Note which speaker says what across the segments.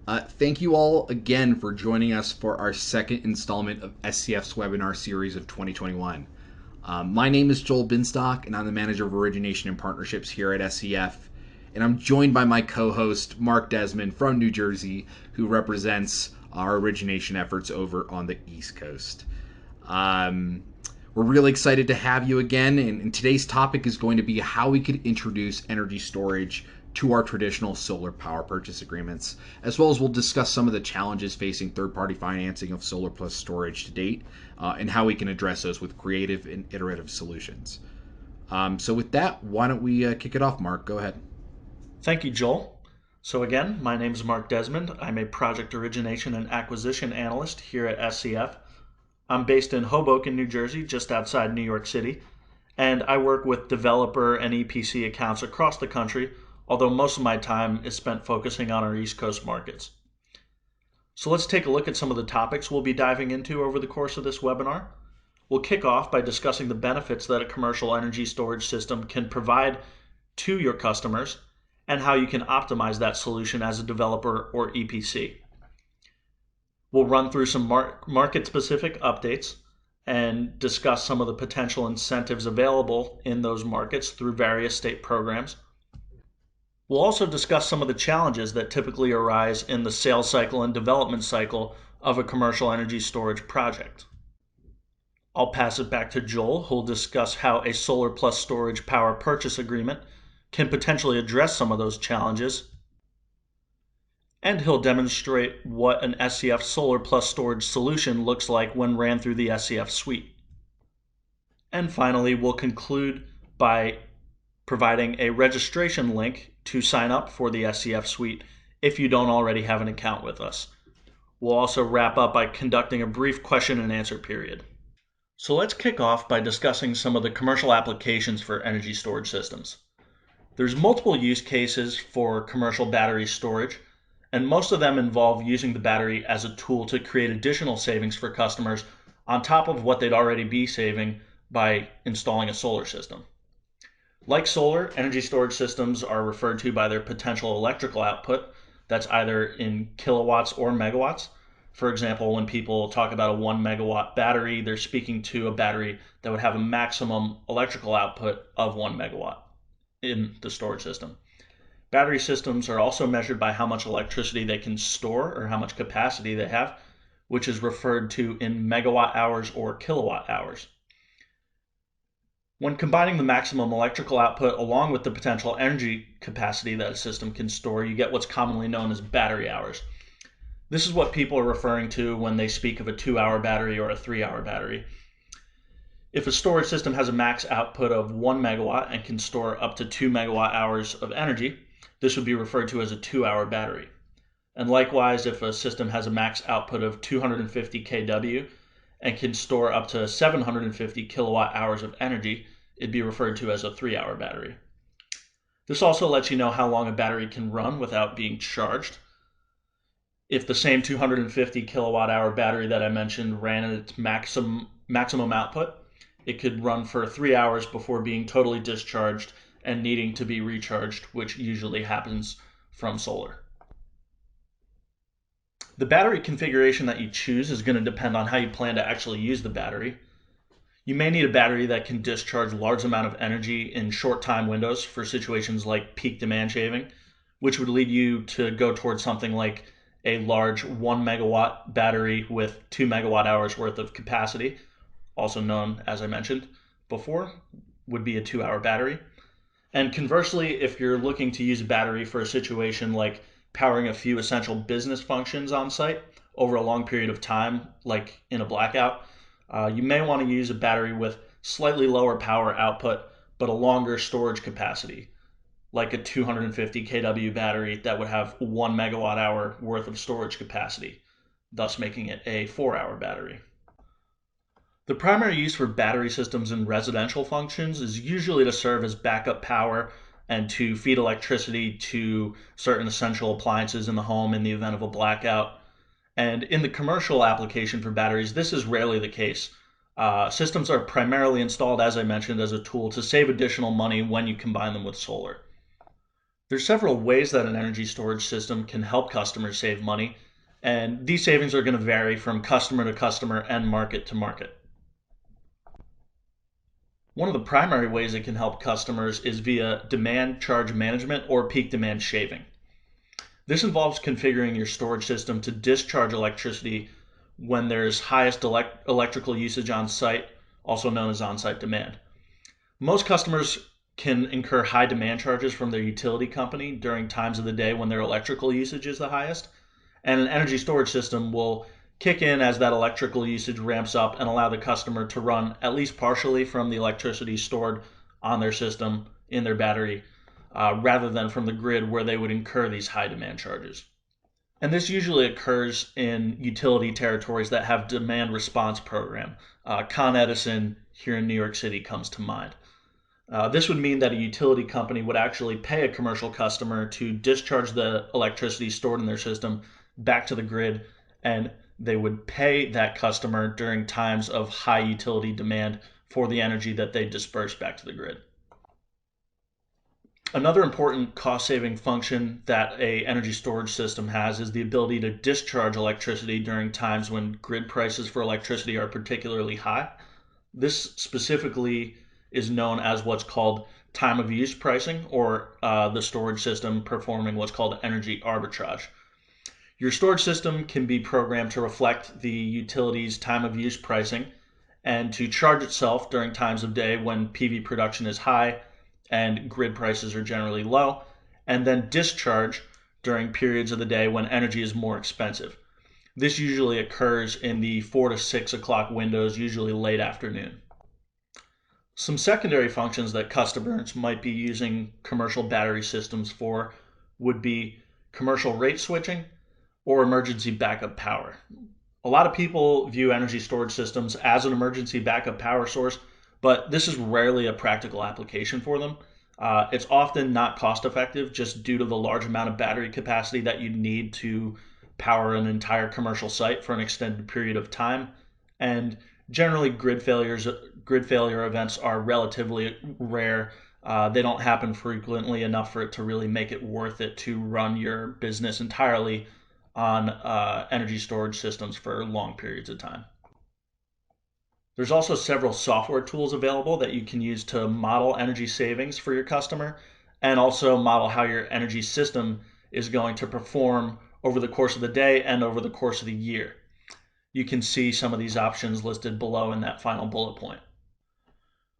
Speaker 1: Thank you all again for joining us for our second installment of SCF's webinar series of 2021. My name is Joel Binstock, and I'm the Manager of Origination and Partnerships here at SCF. And I'm joined by my co-host, Mark Desmond from New Jersey, who represents our origination efforts over on the East Coast. We're really excited to have you again, and today's topic is going to be how we could introduce energy storage to our traditional solar power purchase agreements, as well as we'll discuss some of the challenges facing third-party financing of solar plus storage to date, and how we can address those with creative and iterative solutions. So with that, why don't we kick it off, Mark? Go ahead.
Speaker 2: Thank you, Joel. So again, my name is Mark Desmond. I'm a project origination and acquisition analyst here at SCF. I'm based in Hoboken, New Jersey, just outside New York City, and I work with developer and EPC accounts across the country, although most of my time is spent focusing on our East Coast markets. So let's take a look at some of the topics we'll be diving into over the course of this webinar. We'll kick off by discussing the benefits that a commercial energy storage system can provide to your customers and how you can optimize that solution as a developer or EPC. We'll run through some market-specific updates and discuss some of the potential incentives available in those markets through various state programs. We'll also discuss some of the challenges that typically arise in the sales cycle and development cycle of a commercial energy storage project. I'll pass it back to Joel, who'll discuss how a solar plus storage power purchase agreement can potentially address some of those challenges, and he'll demonstrate what an SCF solar plus storage solution looks like when ran through the SCF suite. And finally, we'll conclude by providing a registration link to sign up for the SCF suite if you don't already have an account with us. We'll also wrap up by conducting a brief question and answer period. So let's kick off by discussing some of the commercial applications for energy storage systems. There's multiple use cases for commercial battery storage, and most of them involve using the battery as a tool to create additional savings for customers on top of what they'd already be saving by installing a solar system. Like solar, energy storage systems are referred to by their potential electrical output that's either in kilowatts or megawatts. For example, when people talk about a 1 megawatt battery, they're speaking to a battery that would have a maximum electrical output of 1 megawatt in the storage system. Battery systems are also measured by how much electricity they can store or how much capacity they have, which is referred to in megawatt hours or kilowatt hours. When combining the maximum electrical output along with the potential energy capacity that a system can store, you get what's commonly known as battery hours. This is what people are referring to when they speak of a 2-hour battery or a 3-hour battery. If a storage system has a max output of 1 megawatt and can store up to 2 megawatt hours of energy, this would be referred to as a 2-hour battery. And likewise, if a system has a max output of 250 kW and can store up to 750 kilowatt hours of energy, it'd be referred to as a 3-hour battery. This also lets you know how long a battery can run without being charged. If the same 250 kilowatt hour battery that I mentioned ran at its maximum output, it could run for 3 hours before being totally discharged and needing to be recharged, which usually happens from solar. The battery configuration that you choose is going to depend on how you plan to actually use the battery. You may need a battery that can discharge a large amount of energy in short time windows for situations like peak demand shaving, which would lead you to go towards something like a large 1 megawatt battery with 2 megawatt hours worth of capacity, also known, as I mentioned before, would be a 2-hour battery. And conversely, if you're looking to use a battery for a situation like powering a few essential business functions on site over a long period of time, like in a blackout, you may want to use a battery with slightly lower power output, but a longer storage capacity, like a 250 kW battery that would have 1 megawatt hour worth of storage capacity, thus making it a 4-hour battery. The primary use for battery systems in residential functions is usually to serve as backup power and to feed electricity to certain essential appliances in the home in the event of a blackout. And in the commercial application for batteries, this is rarely the case. Systems are primarily installed, as I mentioned, as a tool to save additional money when you combine them with solar. There's several ways that an energy storage system can help customers save money, and these savings are going to vary from customer to customer and market to market. One of the primary ways it can help customers is via demand charge management or peak demand shaving. This involves configuring your storage system to discharge electricity when there's highest electrical usage on site, also known as on-site demand. Most customers can incur high demand charges from their utility company during times of the day when their electrical usage is the highest, and an energy storage system will kick in as that electrical usage ramps up and allow the customer to run at least partially from the electricity stored on their system in their battery, rather than from the grid where they would incur these high demand charges. And this usually occurs in utility territories that have demand response program. Con Edison here in New York City comes to mind. This would mean that a utility company would actually pay a commercial customer to discharge the electricity stored in their system back to the grid, and they would pay that customer during times of high utility demand for the energy that they disperse back to the grid. Another important cost-saving function that a energy storage system has is the ability to discharge electricity during times when grid prices for electricity are particularly high. This specifically is known as what's called time of use pricing, or the storage system performing what's called energy arbitrage. Your storage system can be programmed to reflect the utility's time of use pricing and to charge itself during times of day when PV production is high and grid prices are generally low, and then discharge during periods of the day when energy is more expensive. This usually occurs in the 4 to 6 o'clock windows, usually late afternoon. Some secondary functions that customers might be using commercial battery systems for would be commercial rate switching or emergency backup power. A lot of people view energy storage systems as an emergency backup power source, but this is rarely a practical application for them. It's often not cost effective just due to the large amount of battery capacity that you need to power an entire commercial site for an extended period of time. And generally, grid failure events are relatively rare. They don't happen frequently enough for it to really make it worth it to run your business entirely on energy storage systems for long periods of time. There's also several software tools available that you can use to model energy savings for your customer and also model how your energy system is going to perform over the course of the day and over the course of the year. You can see some of these options listed below in that final bullet point.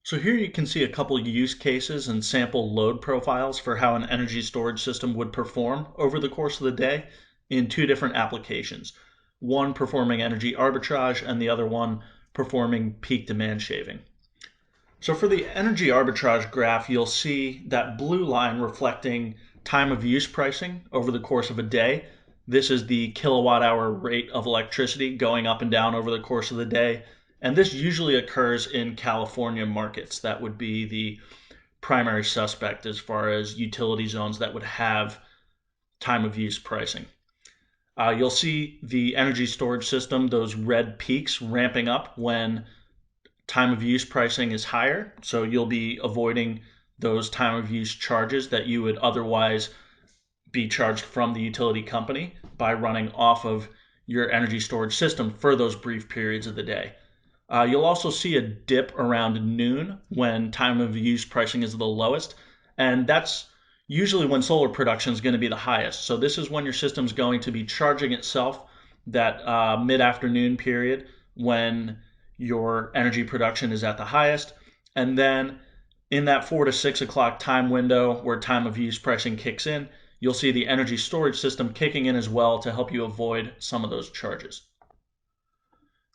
Speaker 2: So here you can see a couple use cases and sample load profiles for how an energy storage system would perform over the course of the day in two different applications. One performing energy arbitrage and the other one performing peak demand shaving. So for the energy arbitrage graph, you'll see that blue line reflecting time of use pricing over the course of a day. This is the kilowatt hour rate of electricity going up and down over the course of the day. And this usually occurs in California markets. That would be the primary suspect as far as utility zones that would have time of use pricing. You'll see the energy storage system, those red peaks ramping up when time of use pricing is higher. So you'll be avoiding those time of use charges that you would otherwise be charged from the utility company by running off of your energy storage system for those brief periods of the day. You'll also see a dip around noon when time of use pricing is the lowest, and that's usually when solar production is going to be the highest. So this is when your system's going to be charging itself, that mid-afternoon period when your energy production is at the highest. And then in that 4 to 6 o'clock time window where time of use pricing kicks in, you'll see the energy storage system kicking in as well to help you avoid some of those charges.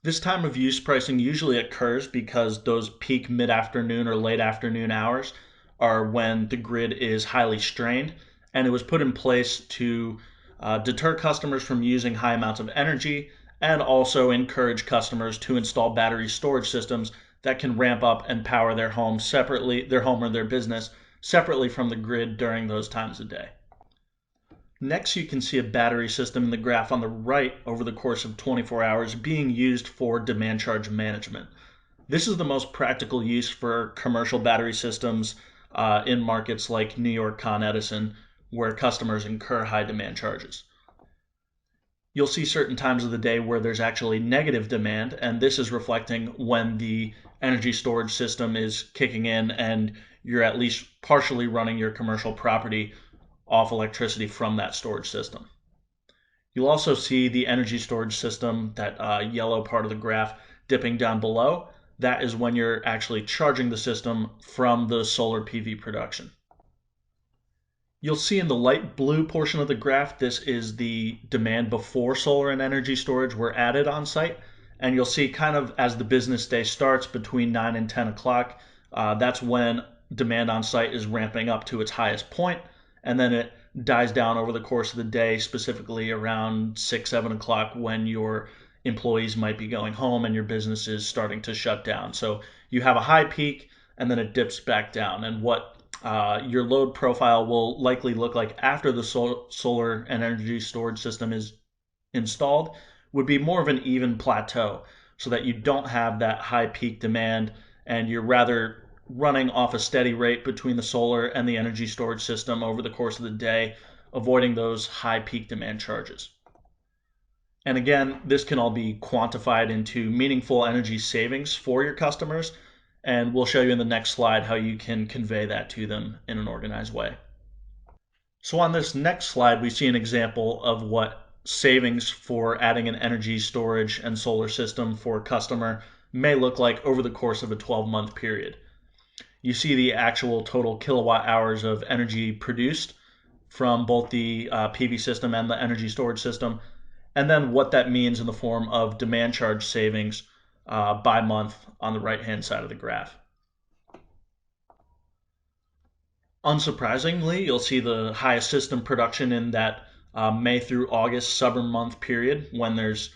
Speaker 2: This time of use pricing usually occurs because those peak mid-afternoon or late afternoon hours are when the grid is highly strained, and it was put in place to deter customers from using high amounts of energy and also encourage customers to install battery storage systems that can ramp up and power their home separately, their home or their business separately from the grid during those times of day. Next, you can see a battery system in the graph on the right over the course of 24 hours being used for demand charge management. This is the most practical use for commercial battery systems in markets like New York, Con Edison, where customers incur high demand charges. You'll see certain times of the day where there's actually negative demand, and this is reflecting when the energy storage system is kicking in and you're at least partially running your commercial property off electricity from that storage system. You'll also see the energy storage system, that yellow part of the graph dipping down below. That is when you're actually charging the system from the solar PV production. You'll see in the light blue portion of the graph, this is the demand before solar and energy storage were added on site. And you'll see kind of as the business day starts between 9 and 10 o'clock, that's when demand on site is ramping up to its highest point, and then it dies down over the course of the day, specifically around 6, 7 o'clock when your employees might be going home and your business is starting to shut down. So you have a high peak and then it dips back down. And what your load profile will likely look like after the solar and energy storage system is installed would be more of an even plateau, so that you don't have that high peak demand and you're rather running off a steady rate between the solar and the energy storage system over the course of the day, avoiding those high peak demand charges. And again, this can all be quantified into meaningful energy savings for your customers, and we'll show you in the next slide how you can convey that to them in an organized way. So on this next slide, we see an example of what savings for adding an energy storage and solar system for a customer may look like over the course of a 12-month period. You see the actual total kilowatt hours of energy produced from both the PV system and the energy storage system, and then what that means in the form of demand charge savings by month on the right-hand side of the graph. Unsurprisingly, you'll see the highest system production in that May through August summer month period when there's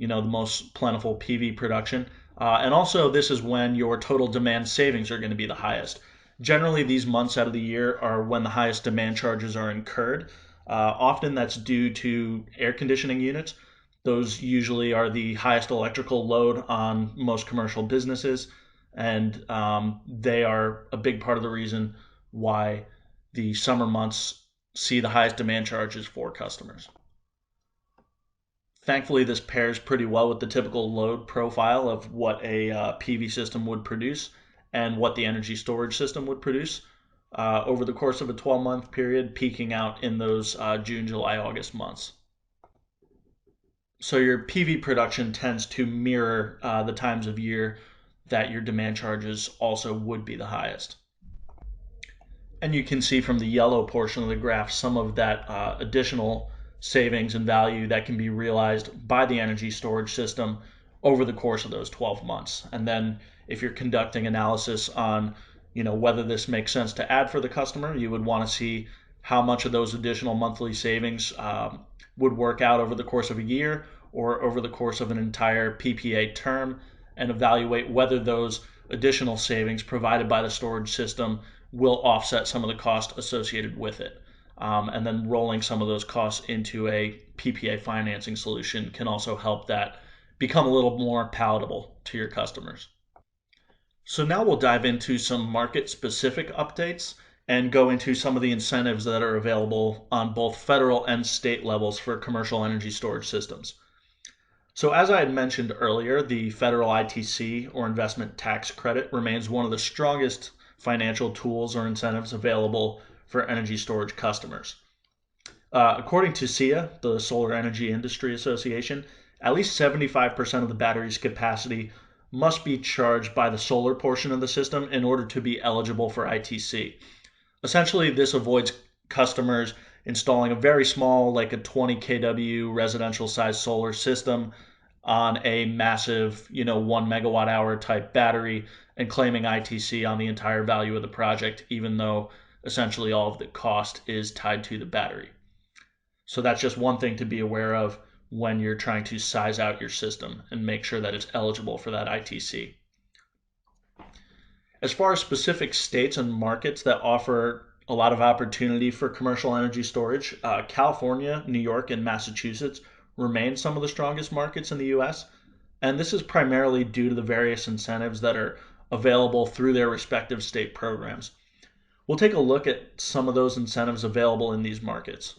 Speaker 2: the most plentiful PV production. And also this is when your total demand savings are going to be the highest. Generally, these months out of the year are when the highest demand charges are incurred. Often that's due to air conditioning units. Those usually are the highest electrical load on most commercial businesses, and they are a big part of the reason why the summer months see the highest demand charges for customers. Thankfully, this pairs pretty well with the typical load profile of what a PV system would produce and what the energy storage system would produce over the course of a 12-month period, peaking out in those June, July, August months. So your PV production tends to mirror the times of year that your demand charges also would be the highest. And you can see from the yellow portion of the graph some of that additional savings and value that can be realized by the energy storage system over the course of those 12 months. And then if you're conducting analysis on whether this makes sense to add for the customer, you would want to see how much of those additional monthly savings would work out over the course of a year or over the course of an entire PPA term, and evaluate whether those additional savings provided by the storage system will offset some of the cost associated with it. And then rolling some of those costs into a PPA financing solution can also help that become a little more palatable to your customers. So now we'll dive into some market-specific updates and go into some of the incentives that are available on both federal and state levels for commercial energy storage systems. So as I had mentioned earlier, the federal ITC, or investment tax credit, remains one of the strongest financial tools or incentives available for energy storage customers. According to SEIA, the Solar Energy Industry Association, at least 75% of the battery's capacity must be charged by the solar portion of the system in order to be eligible for ITC. Essentially, this avoids customers installing a very small, like a 20 kW residential size solar system on a massive, 1 megawatt hour type battery and claiming ITC on the entire value of the project, even though essentially all of the cost is tied to the battery. So that's just one thing to be aware of when you're trying to size out your system and make sure that it's eligible for that ITC. As far as specific states and markets that offer a lot of opportunity for commercial energy storage, California, New York, and Massachusetts remain some of the strongest markets in the US. And this is primarily due to the various incentives that are available through their respective state programs. We'll take a look at some of those incentives available in these markets.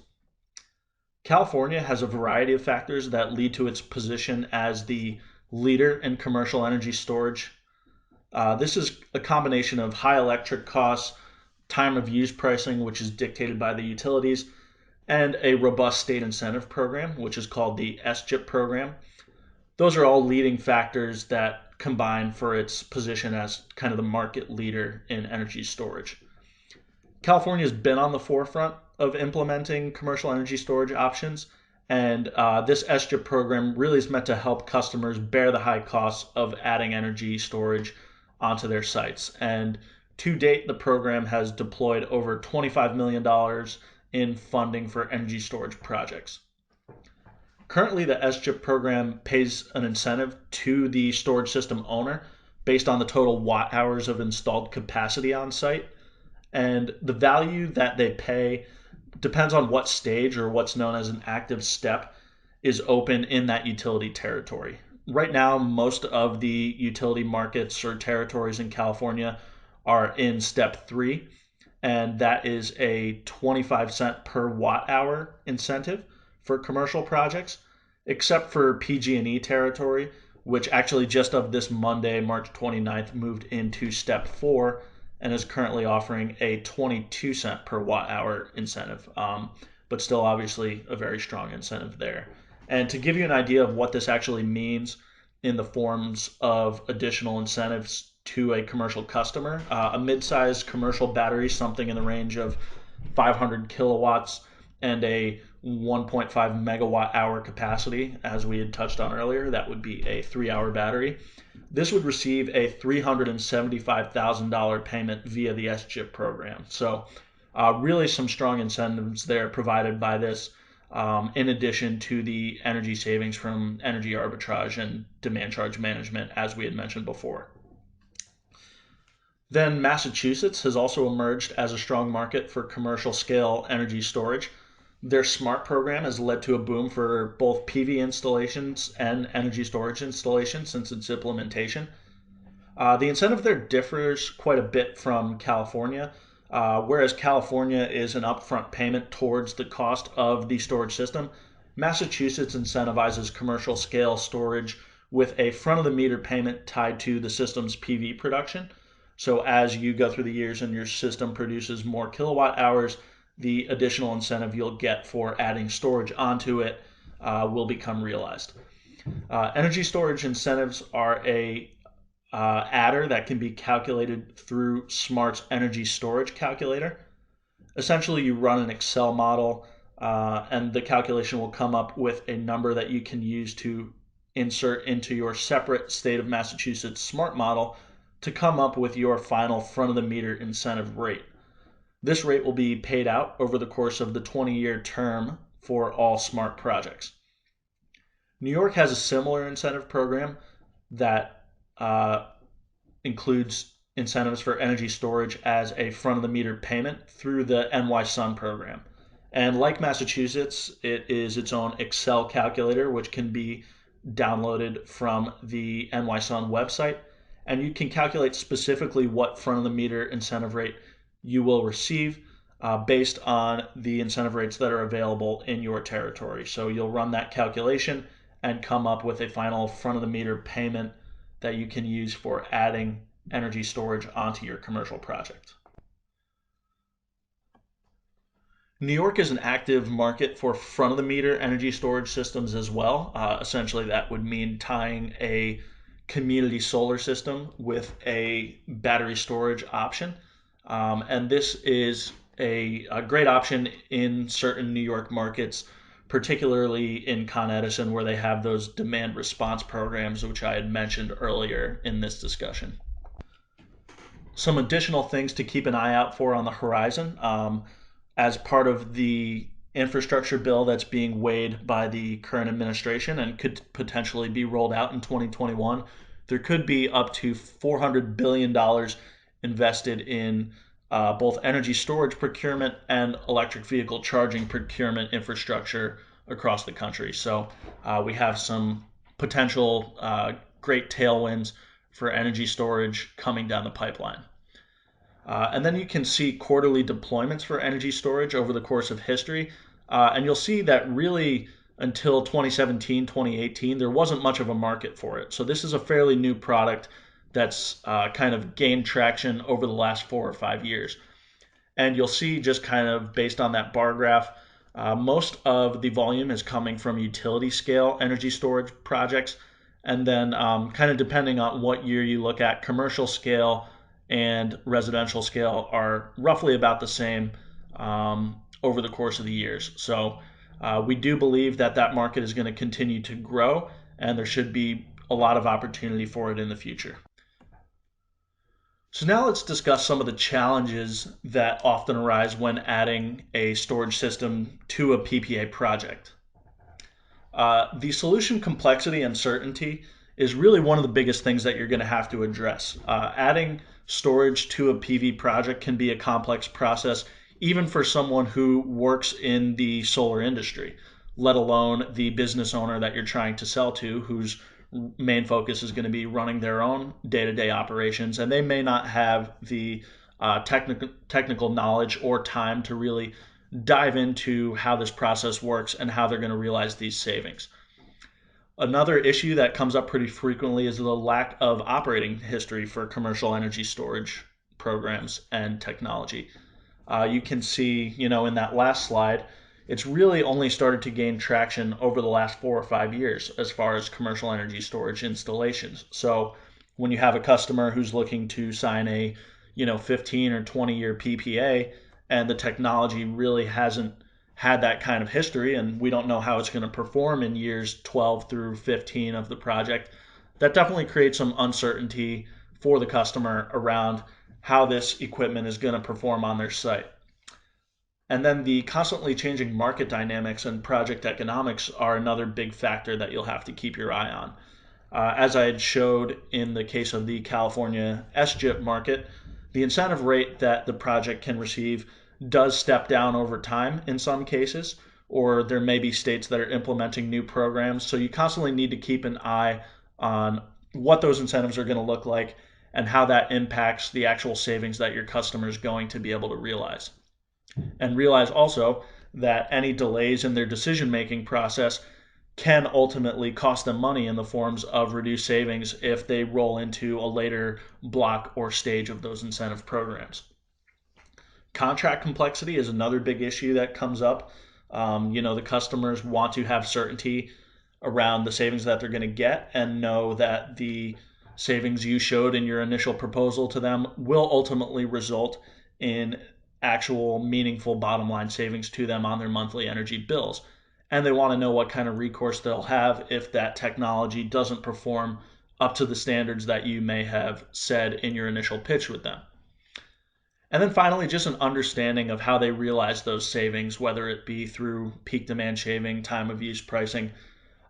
Speaker 2: California has a variety of factors that lead to its position as the leader in commercial energy storage. This is a combination of high electric costs, time of use pricing, which is dictated by the utilities, and a robust state incentive program, which is called the SCHIP program. Those are all leading factors that combine for its position as kind of the market leader in energy storage. California has been on the forefront of implementing commercial energy storage options, and this SCHIP program really is meant to help customers bear the high costs of adding energy storage onto their sites. And to date, the program has deployed over $25 million in funding for energy storage projects. Currently, the SCHIP program pays an incentive to the storage system owner based on the total watt hours of installed capacity on site. And the value that they pay depends on what stage, or what's known as an active step, is open in that utility territory. Right now, most of the utility markets or territories in California are in step 3, and that is a 25-cent per watt hour incentive for commercial projects, except for PG&E territory, which actually just of this Monday, March 29th, moved into step 4 and is currently offering a 22-cent per watt hour incentive, but still obviously a very strong incentive there. And to give you an idea of what this actually means in the forms of additional incentives to a commercial customer, a mid-sized commercial battery, something in the range of 500 kilowatts and a 1.5 megawatt hour capacity, as we had touched on earlier, that would be a 3-hour battery. This would receive a $375,000 payment via the SCHIP program. So really some strong incentives there provided by this, in addition to the energy savings from energy arbitrage and demand charge management, as we had mentioned before. Then Massachusetts has also emerged as a strong market for commercial scale energy storage. Their SMART program has led to a boom for both PV installations and energy storage installations since its implementation. The incentive there differs quite a bit from California. Whereas California is an upfront payment towards the cost of the storage system, Massachusetts incentivizes commercial scale storage with a front of the meter payment tied to the system's PV production. So as you go through the years and your system produces more kilowatt hours, the additional incentive you'll get for adding storage onto it will become realized. Energy storage incentives are a adder that can be calculated through Smart's energy storage calculator. Essentially, you run an Excel model, and the calculation will come up with a number that you can use to insert into your separate state of Massachusetts SMART model to come up with your final front of the meter incentive rate. This rate will be paid out over the course of the 20-year term for all SMART projects. New York has a similar incentive program that includes incentives for energy storage as a front of the meter payment through the NY Sun program. And like Massachusetts, it is its own Excel calculator, which can be downloaded from the NY Sun website. And you can calculate specifically what front of the meter incentive rate you will receive based on the incentive rates that are available in your territory. So you'll run that calculation and come up with a final front of the meter payment that you can use for adding energy storage onto your commercial project. New York is an active market for front of the meter energy storage systems as well. Essentially, that would mean tying a community solar system with a battery storage option. And this is a great option in certain New York markets, particularly in Con Edison, where they have those demand response programs, which I had mentioned earlier in this discussion. Some additional things to keep an eye out for on the horizon. As part of the infrastructure bill that's being weighed by the current administration and could potentially be rolled out in 2021, there could be up to $400 billion invested in both energy storage procurement and electric vehicle charging procurement infrastructure across the country. So we have some potential great tailwinds for energy storage coming down the pipeline. And then you can see quarterly deployments for energy storage over the course of history. And you'll see that really until 2017, 2018, there wasn't much of a market for it. So this is a fairly new product that's kind of gained traction over the last 4 or 5 years. And you'll see just kind of based on that bar graph, most of the volume is coming from utility scale energy storage projects. And then kind of depending on what year you look at, commercial scale and residential scale are roughly about the same over the course of the years. So we do believe that that market is going to continue to grow, and there should be a lot of opportunity for it in the future. So now let's discuss some of the challenges that often arise when adding a storage system to a PPA project. The solution complexity and certainty is really one of the biggest things that you're going to have to address. Adding storage to a PV project can be a complex process, even for someone who works in the solar industry, let alone the business owner that you're trying to sell to, whose main focus is going to be running their own day-to-day operations, and they may not have the technical knowledge or time to really dive into how this process works and how they're going to realize these savings. Another issue that comes up pretty frequently is the lack of operating history for commercial energy storage programs and technology. You can see, in that last slide, it's really only started to gain traction over the last 4 or 5 years as far as commercial energy storage installations. So when you have a customer who's looking to sign a 15 or 20-year PPA, and the technology really hasn't had that kind of history, and we don't know how it's going to perform in years 12 through 15 of the project, that definitely creates some uncertainty for the customer around how this equipment is going to perform on their site. And then the constantly changing market dynamics and project economics are another big factor that you'll have to keep your eye on. As I had showed in the case of the California SGIP market, the incentive rate that the project can receive does step down over time in some cases, or there may be states that are implementing new programs. So you constantly need to keep an eye on what those incentives are going to look like and how that impacts the actual savings that your customer is going to be able to realize. And realize also that any delays in their decision making process can ultimately cost them money in the forms of reduced savings if they roll into a later block or stage of those incentive programs. Contract complexity is another big issue that comes up. The customers want to have certainty around the savings that they're going to get and know that the savings you showed in your initial proposal to them will ultimately result in actual meaningful bottom line savings to them on their monthly energy bills. And they want to know what kind of recourse they'll have if that technology doesn't perform up to the standards that you may have said in your initial pitch with them. And then finally, just an understanding of how they realize those savings, whether it be through peak demand shaving, time of use pricing,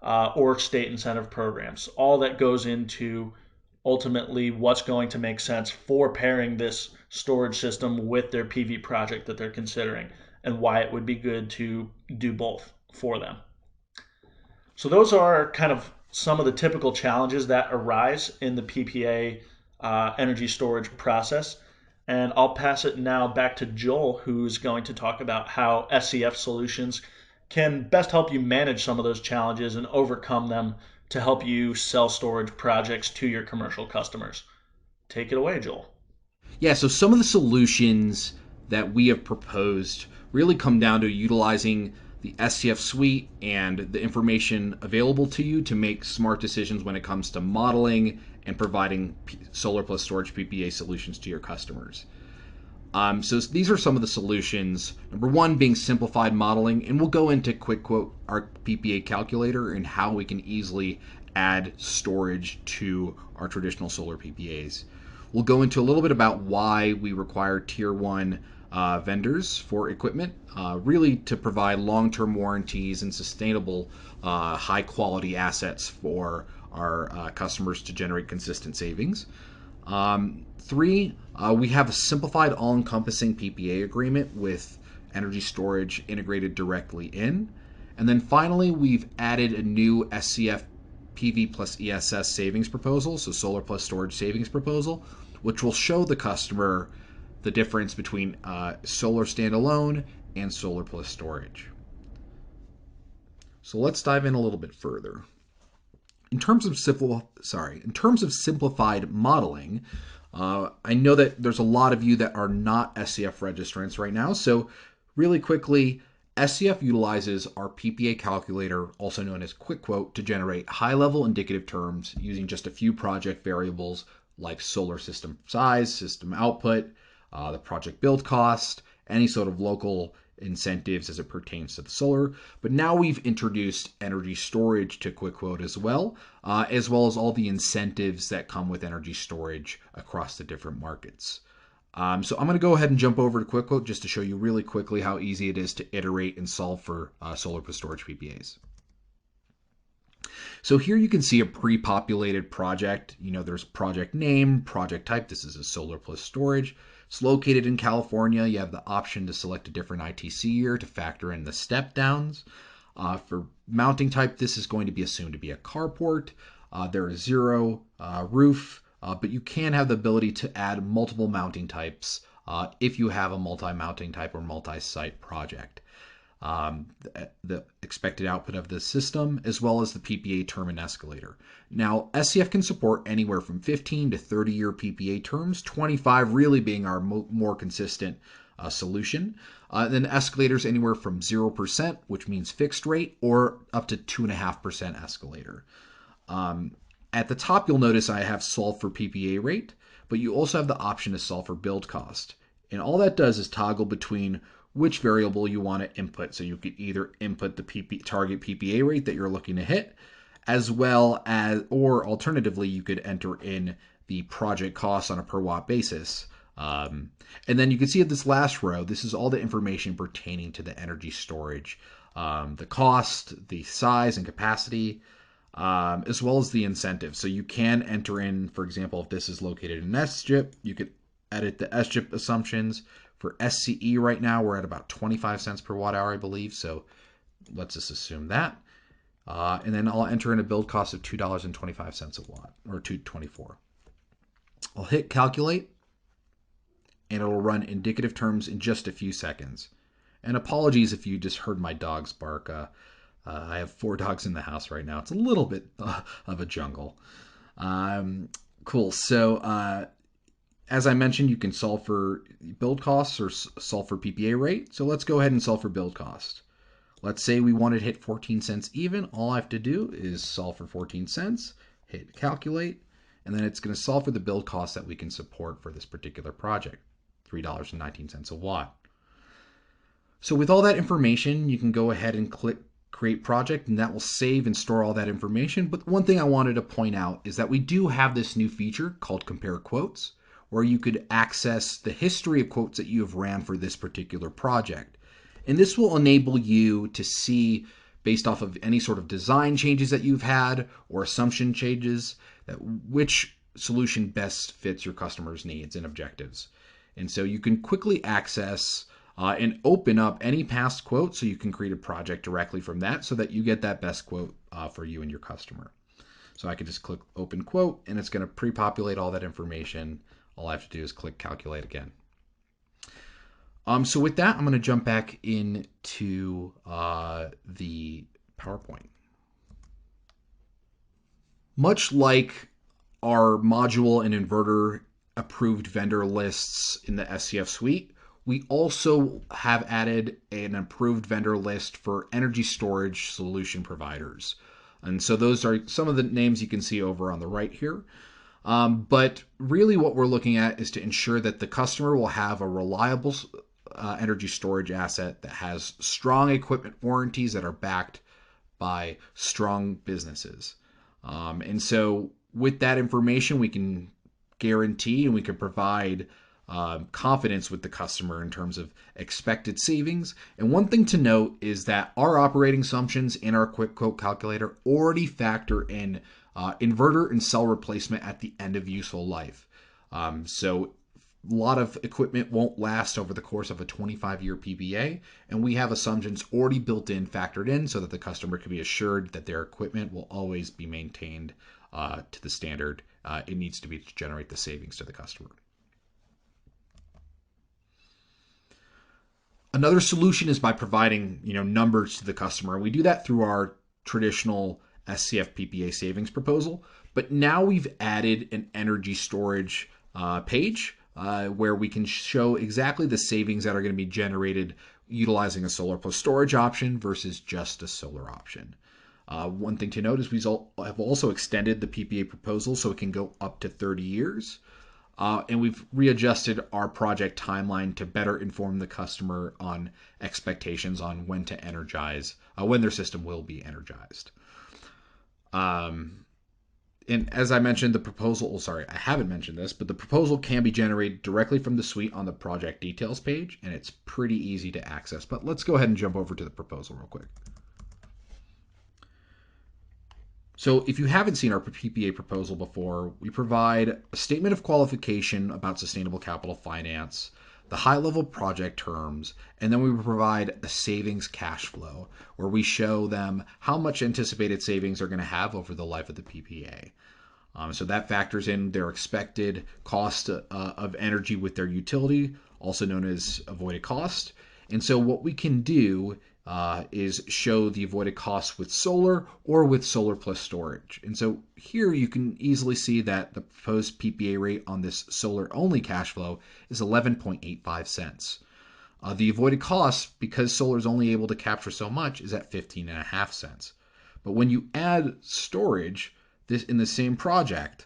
Speaker 2: or state incentive programs. All that goes into ultimately what's going to make sense for pairing this storage system with their PV project that they're considering, and why it would be good to do both for them. So those are kind of some of the typical challenges that arise in the PPA energy storage process. And I'll pass it now back to Joel, who's going to talk about how SCF solutions can best help you manage some of those challenges and overcome them to help you sell storage projects to your commercial customers. Take it away, Joel.
Speaker 1: Yeah, so some of the solutions that we have proposed really come down to utilizing the SCF suite and the information available to you to make smart decisions when it comes to modeling and providing solar plus storage PPA solutions to your customers. So these are some of the solutions. Number one being simplified modeling, and we'll go into quick quote our PPA calculator and how we can easily add storage to our traditional solar PPAs. We'll go into a little bit about why we require tier one vendors for equipment, really to provide long-term warranties and sustainable, high-quality assets for our customers to generate consistent savings. Three, we have a simplified all-encompassing PPA agreement with energy storage integrated directly in. And then finally, we've added a new SCF PV plus ESS savings proposal, so solar plus storage savings proposal, which will show the customer the difference between solar standalone and solar plus storage. So let's dive in a little bit further. In terms of simplified modeling, I know that there's a lot of you that are not SCF registrants right now. So really quickly, SCF utilizes our PPA calculator, also known as Quick Quote, to generate high-level indicative terms using just a few project variables like solar system size, system output, the project build cost, any sort of local incentives as it pertains to the solar. But now we've introduced energy storage to Quick Quote as well as all the incentives that come with energy storage across the different markets. So I'm going to go ahead and jump over to Quick Quote just to show you really quickly how easy it is to iterate and solve for solar plus storage PPAs. So here you can see a pre-populated project. There's project name, project type. This is a solar plus storage. It's located in California. You have the option to select a different ITC year to factor in the step downs. For mounting type, this is going to be assumed to be a carport. There is zero roof, but you can have the ability to add multiple mounting types if you have a multi-mounting type or multi-site project. The expected output of the system, as well as the PPA term and escalator. Now, SCF can support anywhere from 15 to 30-year PPA terms, 25 really being our more consistent solution. Then escalators anywhere from 0%, which means fixed rate, or up to 2.5% escalator. At the top, you'll notice I have solve for PPA rate, but you also have the option to solve for build cost. And all that does is toggle between which variable you want to input. So you could either input the target PPA rate that you're looking to hit, as well as, or alternatively, you could enter in the project cost on a per watt basis. And then you can see at this last row, this is all the information pertaining to the energy storage, the cost, the size and capacity, as well as the incentive. So you can enter in, for example, if this is located in SGIP, you could edit the SGIP assumptions. For SCE right now, we're at about 25 cents per watt hour, I believe. So let's just assume that. And then I'll enter in a build cost of $2.25 a watt, or $2.24. I'll hit calculate, and it'll run indicative terms in just a few seconds. And apologies if you just heard my dogs bark. I have 4 dogs in the house right now. It's a little bit of a jungle. Cool. So as I mentioned, you can solve for build costs or solve for PPA rate. So let's go ahead and solve for build cost. Let's say we wanted to hit 14 cents even. All I have to do is solve for 14 cents, hit calculate, and then it's going to solve for the build cost that we can support for this particular project, $3.19 a watt. So with all that information, you can go ahead and click create project, and that will save and store all that information. But one thing I wanted to point out is that we do have this new feature called compare quotes, where you could access the history of quotes that you have ran for this particular project. And this will enable you to see, based off of any sort of design changes that you've had or assumption changes, that which solution best fits your customer's needs and objectives. And so you can quickly access and open up any past quote so you can create a project directly from that so that you get that best quote for you and your customer. So I can just click open quote, and it's going to pre-populate all that information. All I have to do is click calculate again. So with that, I'm going to jump back into the PowerPoint. Much like our module and inverter approved vendor lists in the SCF suite, we also have added an approved vendor list for energy storage solution providers. And so those are some of the names you can see over on the right here. But really what we're looking at is to ensure that the customer will have a reliable energy storage asset that has strong equipment warranties that are backed by strong businesses. And so with that information, we can guarantee and we can provide confidence with the customer in terms of expected savings. And one thing to note is that our operating assumptions in our quick quote calculator already factor in inverter and cell replacement at the end of useful life. So a lot of equipment won't last over the course of a 25-year PPA, and we have assumptions already built in, factored in, so that the customer can be assured that their equipment will always be maintained to the standard it needs to be to generate the savings to the customer. Another solution is by providing numbers to the customer. We do that through our traditional SCF PPA savings proposal, but now we've added an energy storage page where we can show exactly the savings that are going to be generated utilizing a solar plus storage option versus just a solar option. One thing to note is we have also extended the PPA proposal so it can go up to 30 years. And we've readjusted our project timeline to better inform the customer on expectations on when to energize, when their system will be energized. And as I mentioned, the proposal, sorry, I haven't mentioned this, but the proposal can be generated directly from the suite on the project details page, and it's pretty easy to access. But let's go ahead and jump over to the proposal real quick. So if you haven't seen our PPA proposal before, we provide a statement of qualification about sustainable capital finance, the high-level project terms, and then we provide a savings cash flow where we show them how much anticipated savings they're going to have over the life of the PPA. So that factors in their expected cost of energy with their utility, also known as avoided cost. And so what we can do is show the avoided costs with solar or with solar plus storage. And so here you can easily see that the proposed PPA rate on this solar only cash flow is 11.85 cents. The avoided cost, because solar is only able to capture so much, is at 15.5 cents. But when you add storage this in the same project,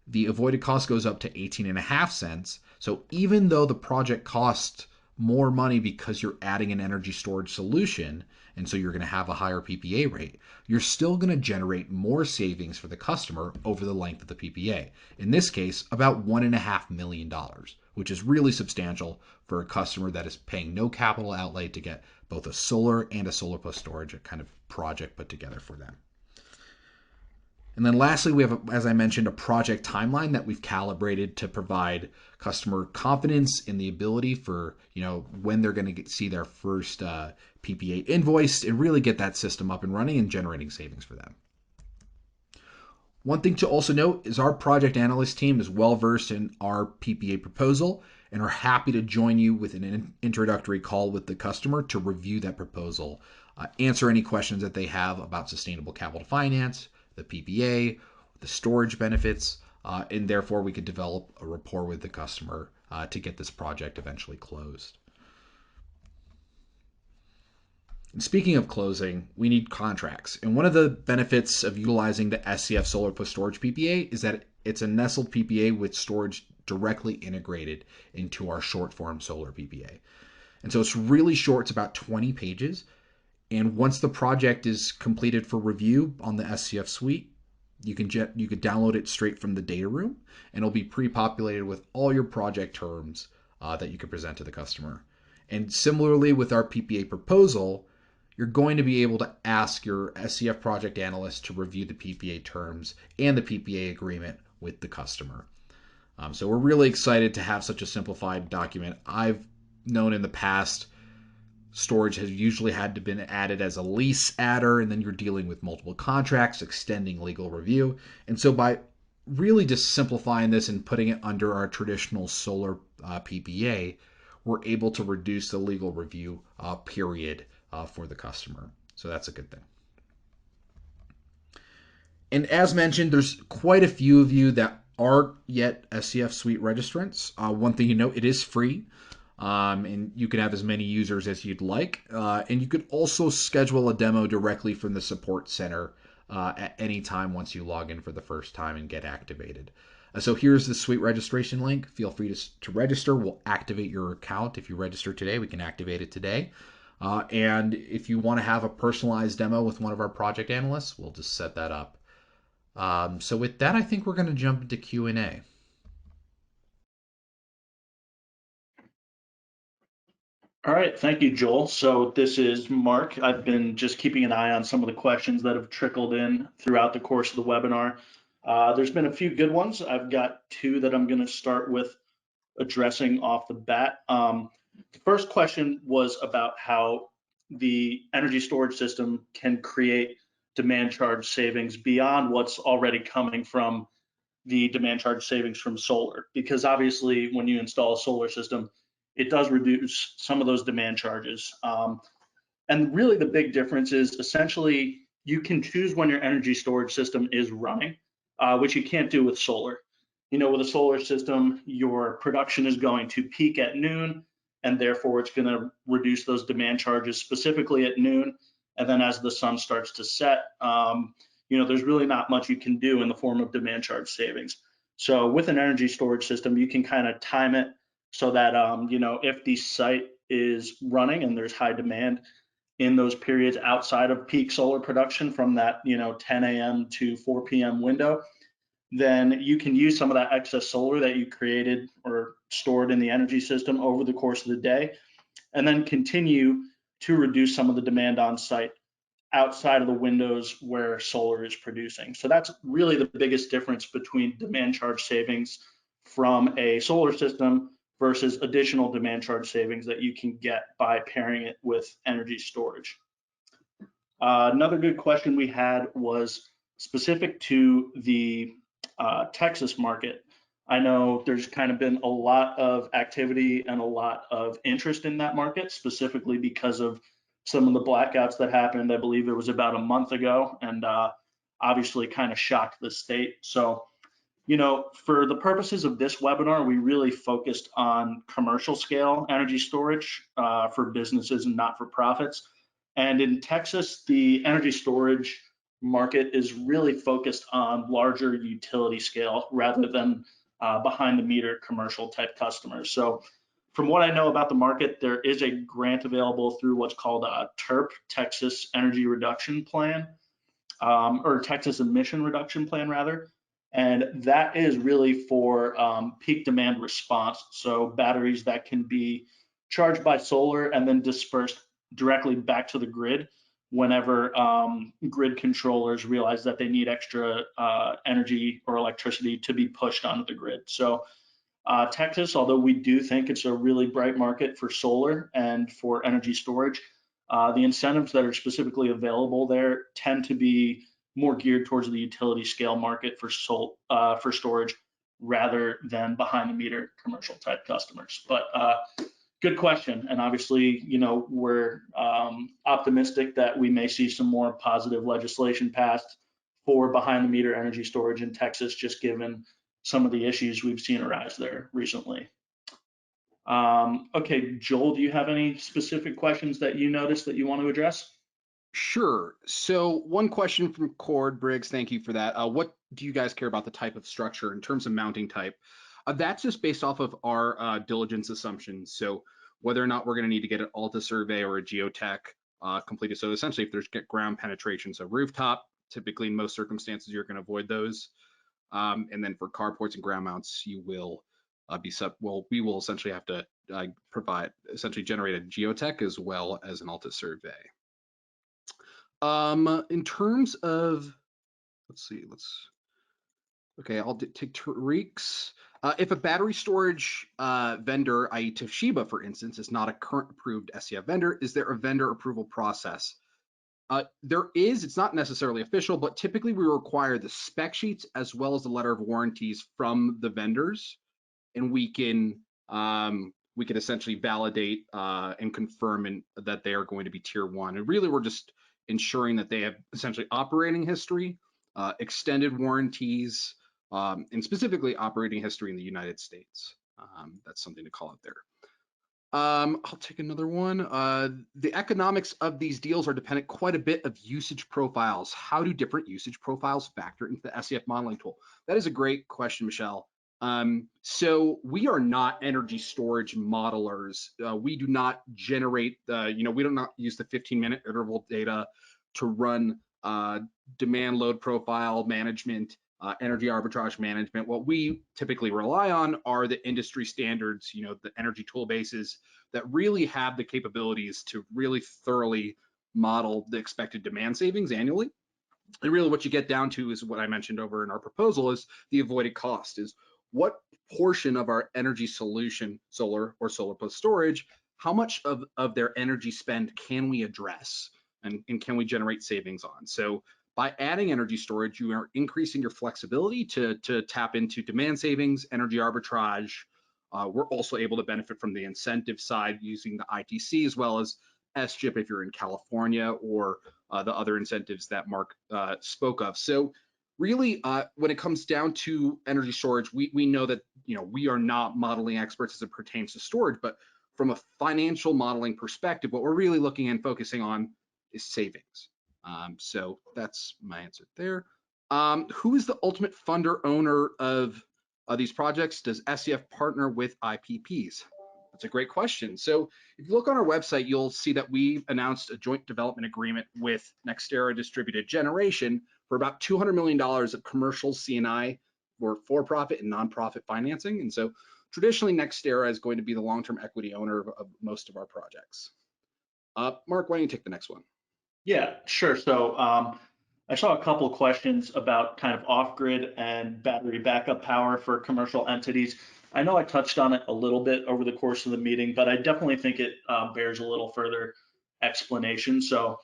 Speaker 1: the avoided cost goes up to 18.5 cents. So even though the project costs more money because you're adding an energy storage solution, and so you're going to have a higher PPA rate, you're still going to generate more savings for the customer over the length of the PPA. In this case, about $1.5 million, which is really substantial for a customer that is paying no capital outlay to get both a solar and a solar plus storage kind of project put together for them. And then lastly, we have, as I mentioned, a project timeline that we've calibrated to provide customer confidence in the ability for, when they're going to see their first PPA invoice and really get that system up and running and generating savings for them. One thing to also note is our project analyst team is well versed in our PPA proposal and are happy to join you with an introductory call with the customer to review that proposal, answer any questions that they have about sustainable capital finance, the PPA, the storage benefits, and therefore we could develop a rapport with the customer to get this project eventually closed. And speaking of closing, we need contracts. And one of the benefits of utilizing the SCF Solar Plus Storage PPA is that it's a nestled PPA with storage directly integrated into our short form solar PPA. And so it's really short, it's about 20 pages. And once the project is completed for review on the SCF suite, you could download it straight from the data room, and it'll be pre-populated with all your project terms that you can present to the customer. And similarly with our PPA proposal, you're going to be able to ask your SCF project analyst to review the PPA terms and the PPA agreement with the customer. So we're really excited to have such a simplified document. I've known in the past storage has usually had to been added as a lease adder, and then you're dealing with multiple contracts, extending legal review. And so by really just simplifying this and putting it under our traditional solar PPA, we're able to reduce the legal review period for the customer. So that's a good thing. And as mentioned, there's quite a few of you that aren't yet SCF Suite registrants. One thing you know, it is free. And you can have as many users as you'd like. And you could also schedule a demo directly from the support center at any time once you log in for the first time and get activated. So here's the suite registration link. Feel free to register. We'll activate your account. If you register today, we can activate it today. And if you want to have a personalized demo with one of our project analysts, we'll just set that up. So with that, I think we're going to jump into Q&A.
Speaker 2: All right, thank you, Joel. So this is Mark. I've been just keeping an eye on some of the questions that have trickled in throughout the course of the webinar. There's been a few good ones. I've got two that I'm going to start with addressing off the bat. The first question was about how the energy storage system can create demand charge savings beyond what's already coming from the demand charge savings from solar. Because obviously, when you install a solar system, it does reduce some of those demand charges. And really the big difference is essentially you can choose when your energy storage system is running, which you can't do with solar. With a solar system, your production is going to peak at noon, and therefore it's going to reduce those demand charges specifically at noon. And then as the sun starts to set, there's really not much you can do in the form of demand charge savings. So with an energy storage system, you can kind of time it so that, if the site is running and there's high demand in those periods outside of peak solar production from that, 10 a.m. to 4 p.m. window, then you can use some of that excess solar that you created or stored in the energy system over the course of the day, and then continue to reduce some of the demand on site outside of the windows where solar is producing. So that's really the biggest difference between demand charge savings from a solar system versus additional demand charge savings that you can get by pairing it with energy storage. Another good question we had was specific to the Texas market. I know there's kind of been a lot of activity and a lot of interest in that market, specifically because of some of the blackouts that happened. I believe it was about a month ago, and obviously kind of shocked the state. So, for the purposes of this webinar, we really focused on commercial scale energy storage for businesses and not-for-profits. And in Texas, the energy storage market is really focused on larger utility scale rather than behind the meter commercial type customers. So from what I know about the market, there is a grant available through what's called a TERP, Texas Energy Reduction Plan, or Texas Emission Reduction Plan rather. And that is really for peak demand response. So batteries that can be charged by solar and then dispersed directly back to the grid whenever grid controllers realize that they need extra energy or electricity to be pushed onto the grid. So Texas, although we do think it's a really bright market for solar and for energy storage, the incentives that are specifically available there tend to be more geared towards the utility scale market for storage rather than behind the meter commercial type customers. But good question. And obviously, we're optimistic that we may see some more positive legislation passed for behind the meter energy storage in Texas, just given some of the issues we've seen arise there recently. Okay, Joel, do you have any specific questions that you noticed that you want to address?
Speaker 1: Sure. So one question from Cord Briggs, thank you for that. What do you guys care about the type of structure in terms of mounting type? That's just based off of our diligence assumptions. So whether or not we're going to need to get an ALTA survey or a geotech completed. So essentially, if there's ground penetration, so rooftop, typically in most circumstances, you're going to avoid those. And then for carports and ground mounts, you will we will essentially have to generate a geotech as well as an ALTA survey. In terms of, okay, I'll take Tariq's. If a battery storage vendor, i.e. Toshiba, for instance, is not a current approved SCF vendor, is there a vendor approval process? There is, it's not necessarily official, but typically we require the spec sheets as well as the letter of warranties from the vendors, and we can essentially validate and confirm that they are going to be tier 1. And really, we're just ensuring that they have essentially operating history, extended warranties, and specifically operating history in the United States. That's something to call out there. I'll take another one. The economics of these deals are dependent quite a bit of usage profiles. How do different usage profiles factor into the SCF modeling tool? That is a great question, Michelle. So we are not energy storage modelers. We do not generate we do not use the 15-minute interval data to run demand load profile management, energy arbitrage management. What we typically rely on are the industry standards, the energy tool bases that really have the capabilities to really thoroughly model the expected demand savings annually. And really what you get down to is what I mentioned over in our proposal is the avoided cost, is what portion of our energy solution, solar or solar plus storage, how much of their energy spend can we address and can we generate savings on? So by adding energy storage, you are increasing your flexibility to tap into demand savings, energy arbitrage, we're also able to benefit from the incentive side using the ITC as well as SGIP if you're in California, or the other incentives that Mark spoke of. So really, when it comes down to energy storage, we know that we are not modeling experts as it pertains to storage, but from a financial modeling perspective, what we're really looking and focusing on is savings. So that's my answer there. Who is the ultimate funder owner of these projects? Does SCF partner with IPPs? That's a great question. So if you look on our website, you'll see that we announced a joint development agreement with NextEra Distributed Generation for about $200 million of commercial C&I or for-profit and nonprofit financing. And so traditionally, NextEra is going to be the long-term equity owner of most of our projects. Mark, why don't you take the next one?
Speaker 2: Yeah, sure. So I saw a couple of questions about kind of off-grid and battery backup power for commercial entities. I know I touched on it a little bit over the course of the meeting, but I definitely think it bears a little further explanation. So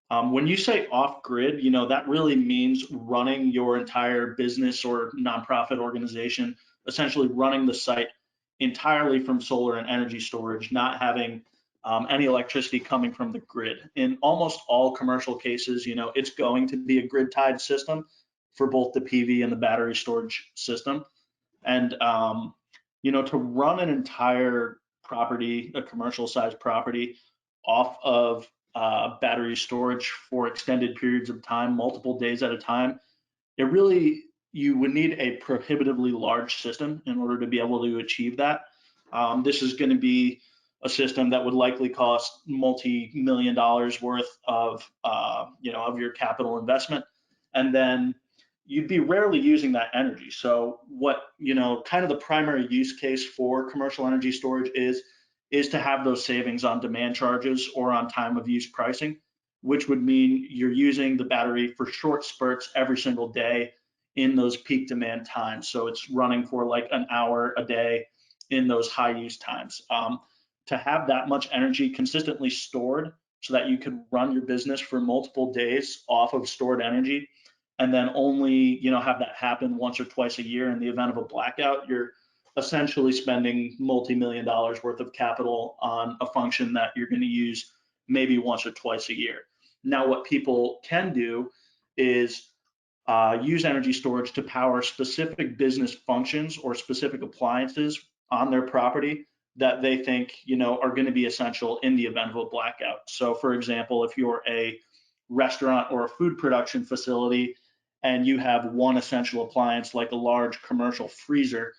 Speaker 2: when you say off-grid, that really means running your entire business or nonprofit organization, essentially running the site entirely from solar and energy storage, not having any electricity coming from the grid. In almost all commercial cases, it's going to be a grid tied system for both the PV and the battery storage system. And, to run an entire property, a commercial sized property off of battery storage for extended periods of time, multiple days at a time, you would need a prohibitively large system in order to be able to achieve that. This is going to be a system that would likely cost multi-million dollars worth of your capital investment, and then you'd be rarely using that energy. So what kind of the primary use case for commercial energy storage is to have those savings on demand charges or on time of use pricing, which would mean you're using the battery for short spurts every single day in those peak demand times. So it's running for like an hour a day in those high use times. To have that much energy consistently stored so that you can run your business for multiple days off of stored energy, and then only have that happen once or twice a year in the event of a blackout, you're essentially spending multi-million dollars worth of capital on a function that you're going to use maybe once or twice a year. Now, what people can do is use energy storage to power specific business functions or specific appliances on their property that they think are going to be essential in the event of a blackout. So, for example, if you're a restaurant or a food production facility and you have one essential appliance like a large commercial freezer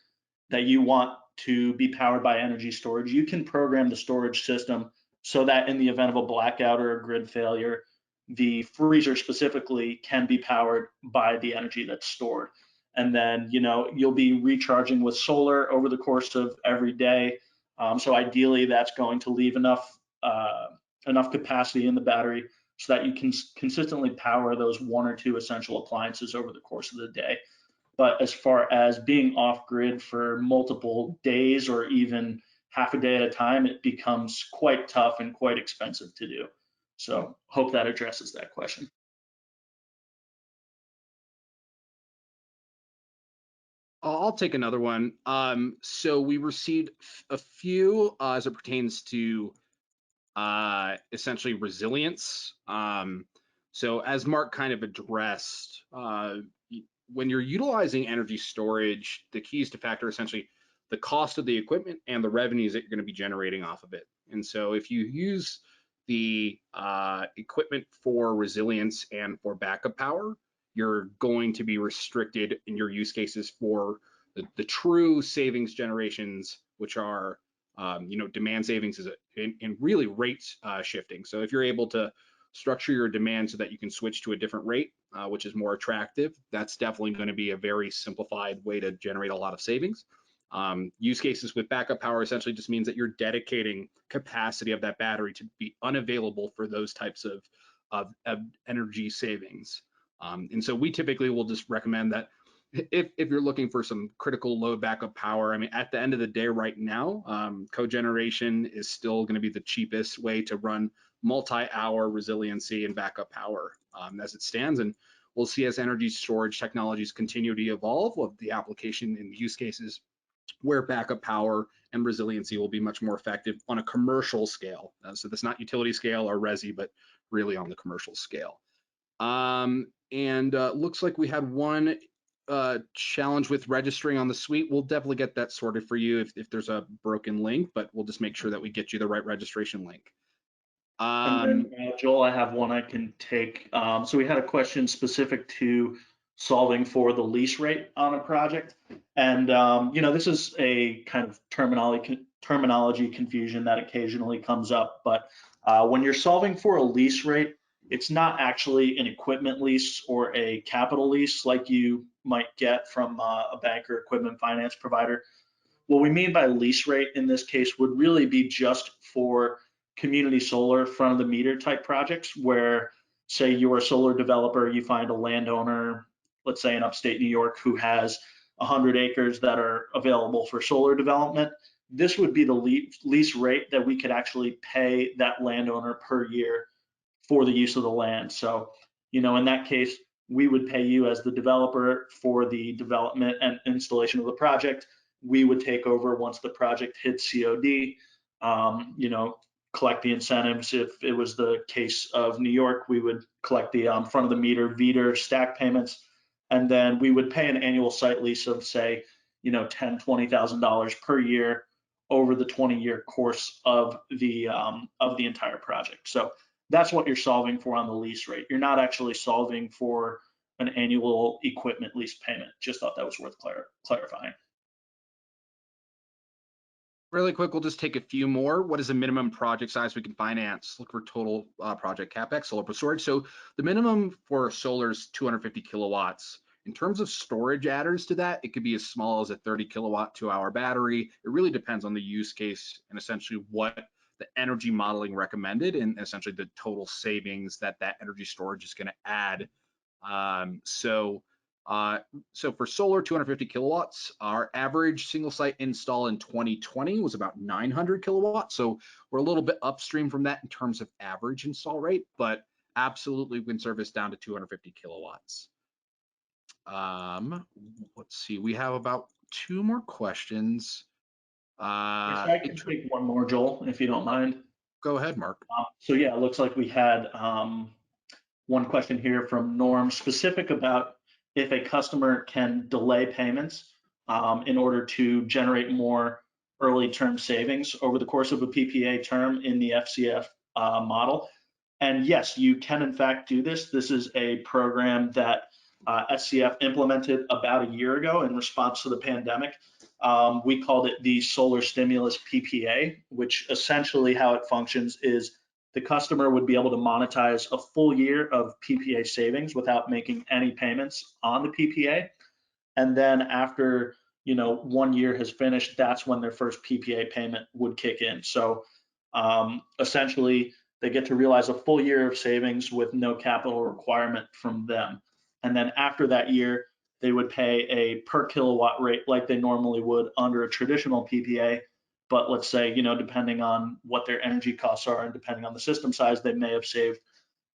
Speaker 2: that you want to be powered by energy storage, you can program the storage system so that in the event of a blackout or a grid failure, the freezer specifically can be powered by the energy that's stored. And then you'll be recharging with solar over the course of every day. So ideally, that's going to leave enough capacity in the battery so that you can consistently power those one or two essential appliances over the course of the day. But as far as being off grid for multiple days or even half a day at a time, it becomes quite tough and quite expensive to do. So hope that addresses that question.
Speaker 1: I'll take another one. So we received a few as it pertains to essentially resilience. So as Mark kind of addressed, when you're utilizing energy storage, the key is to factor essentially the cost of the equipment and the revenues that you're going to be generating off of it. And so if you use the equipment for resilience and for backup power, you're going to be restricted in your use cases for the true savings generations, which are demand savings and really rate shifting. So if you're able to structure your demand so that you can switch to a different rate, which is more attractive, that's definitely going to be a very simplified way to generate a lot of savings. Use cases with backup power essentially just means that you're dedicating capacity of that battery to be unavailable for those types of energy savings. And so we typically will just recommend that if you're looking for some critical load backup power, I mean, at the end of the day right now, cogeneration is still going to be the cheapest way to run multi-hour resiliency and backup power as it stands. And we'll see as energy storage technologies continue to evolve of the application and use cases where backup power and resiliency will be much more effective on a commercial scale. So that's not utility scale or resi, but really on the commercial scale. And looks like we had one challenge with registering on the suite. We'll definitely get that sorted for you if there's a broken link, but we'll just make sure that we get you the right registration link.
Speaker 2: And then, Joel, I have one I can take. So we had a question specific to solving for the lease rate on a project. And, this is a kind of terminology confusion that occasionally comes up. But when you're solving for a lease rate, it's not actually an equipment lease or a capital lease like you might get from a bank or equipment finance provider. What we mean by lease rate in this case would really be just for community solar front of the meter type projects where, say, you're a solar developer, you find a landowner, let's say in upstate New York, who has 100 acres that are available for solar development. This would be the lease rate that we could actually pay that landowner per year for the use of the land. So, in that case, we would pay you as the developer for the development and installation of the project. We would take over once the project hits COD, collect the incentives. If it was the case of New York, we would collect the front of the meter, VDER, stack payments, and then we would pay an annual site lease of, say, $10,000, $20,000 per year over the 20-year course of the entire project. So that's what you're solving for on the lease rate. You're not actually solving for an annual equipment lease payment. Just thought that was worth clarifying.
Speaker 1: Really quick, we'll just take a few more. What is the minimum project size we can finance? Look for total project CapEx, solar plus storage. So the minimum for solar is 250 kilowatts. In terms of storage adders to that, it could be as small as a 30 kilowatt 2-hour battery. It really depends on the use case and essentially what the energy modeling recommended and essentially the total savings that energy storage is going to add. So for solar 250 kilowatts, our average single site install in 2020 was about 900 kilowatts. So we're a little bit upstream from that in terms of average install rate, but absolutely we can service down to 250 kilowatts. Let's see, we have about 2 more questions.
Speaker 2: I can take one more, Joel, if you don't mind.
Speaker 1: Go ahead, Mark.
Speaker 2: So yeah, it looks like we had one question here from Norm specific about if a customer can delay payments in order to generate more early term savings over the course of a PPA term in the FCF model. And yes, you can in fact do this. This is a program that SCF implemented about a year ago in response to the pandemic. We called it the Solar Stimulus PPA, which essentially how it functions is the customer would be able to monetize a full year of PPA savings without making any payments on the PPA. And then after 1 year has finished, that's when their first PPA payment would kick in. So essentially, they get to realize a full year of savings with no capital requirement from them. And then after that year, they would pay a per kilowatt rate like they normally would under a traditional PPA. But let's say, depending on what their energy costs are and depending on the system size, they may have saved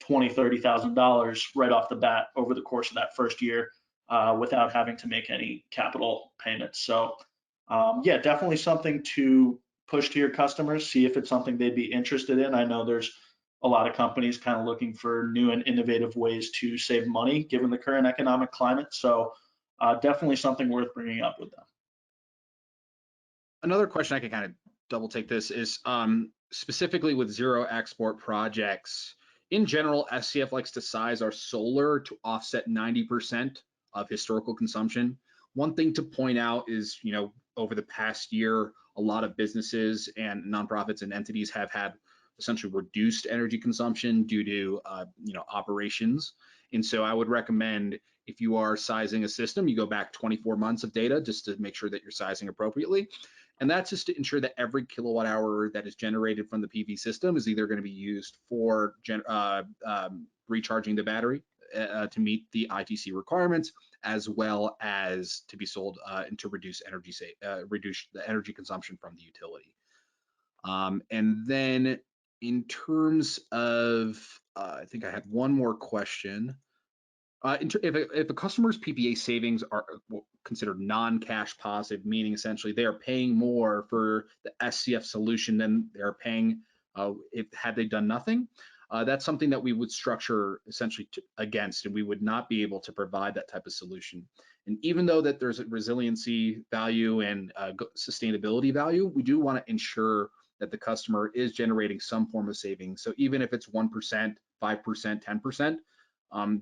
Speaker 2: $20,000, $30,000 right off the bat over the course of that first year without having to make any capital payments. So yeah, definitely something to push to your customers, see if it's something they'd be interested in. I know there's a lot of companies kind of looking for new and innovative ways to save money given the current economic climate. So definitely something worth bringing up with them.
Speaker 1: Another question I can kind of double take this is specifically with zero export projects. In general, SCF likes to size our solar to offset 90% of historical consumption. One thing to point out is, over the past year, a lot of businesses and nonprofits and entities have had essentially reduced energy consumption due to, operations. And so I would recommend if you are sizing a system, you go back 24 months of data just to make sure that you're sizing appropriately. And that's just to ensure that every kilowatt hour that is generated from the PV system is either going to be used for recharging the battery to meet the ITC requirements, as well as to be sold and to reduce reduce the energy consumption from the utility. And then in terms of, I think I had one more question. If a customer's PPA savings are considered non-cash positive, meaning essentially they are paying more for the SCF solution than they're paying if had they done nothing, that's something that we would structure essentially against, and we would not be able to provide that type of solution. And even though that there's a resiliency value and sustainability value, we do want to ensure that the customer is generating some form of savings. So even if it's 1%, 5%, 10%,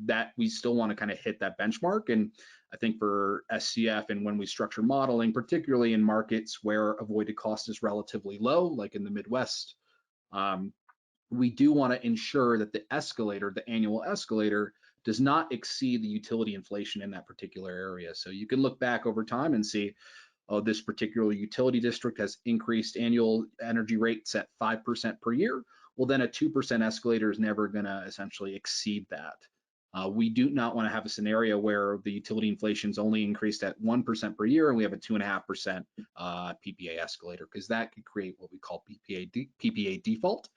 Speaker 1: that we still want to kind of hit that benchmark. And I think for SCF and when we structure modeling, particularly in markets where avoided cost is relatively low, like in the Midwest, um, we do want to ensure that the escalator, the annual escalator, does not exceed the utility inflation in that particular area. So you can look back over time and see, oh, this particular utility district has increased annual energy rates at 5% per year. Well, then a 2% escalator is never going to essentially exceed that. We do not want to have a scenario where the utility inflation is only increased at 1% per year and we have a 2.5% PPA escalator, because that could create what we call PPA default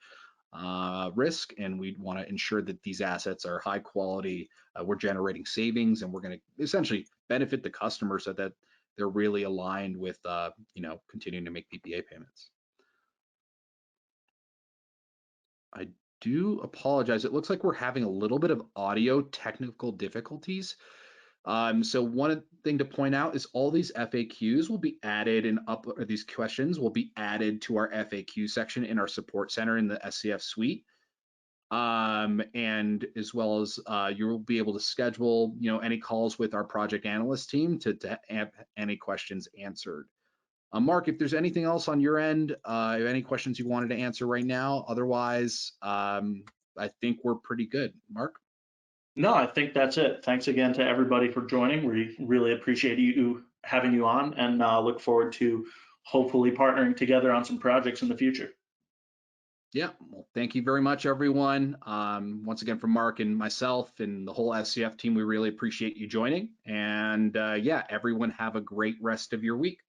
Speaker 1: risk, and we'd want to ensure that these assets are high quality, we're generating savings, and we're going to essentially benefit the customer so that they're really aligned with continuing to make PPA payments. I do apologize. It looks like we're having a little bit of audio technical difficulties. So one thing to point out is all these FAQs will be added or these questions will be added to our FAQ section in our support center in the SCF suite. And as well as you'll be able to schedule, any calls with our project analyst team to have any questions answered. Mark, if there's anything else on your end, any questions you wanted to answer right now, otherwise, I think we're pretty good. Mark?
Speaker 2: No, I think that's it. Thanks again to everybody for joining. We really appreciate having you on, and look forward to hopefully partnering together on some projects in the future.
Speaker 1: Yeah, well, thank you very much, everyone. Once again, from Mark and myself and the whole SCF team, we really appreciate you joining. And yeah, everyone have a great rest of your week.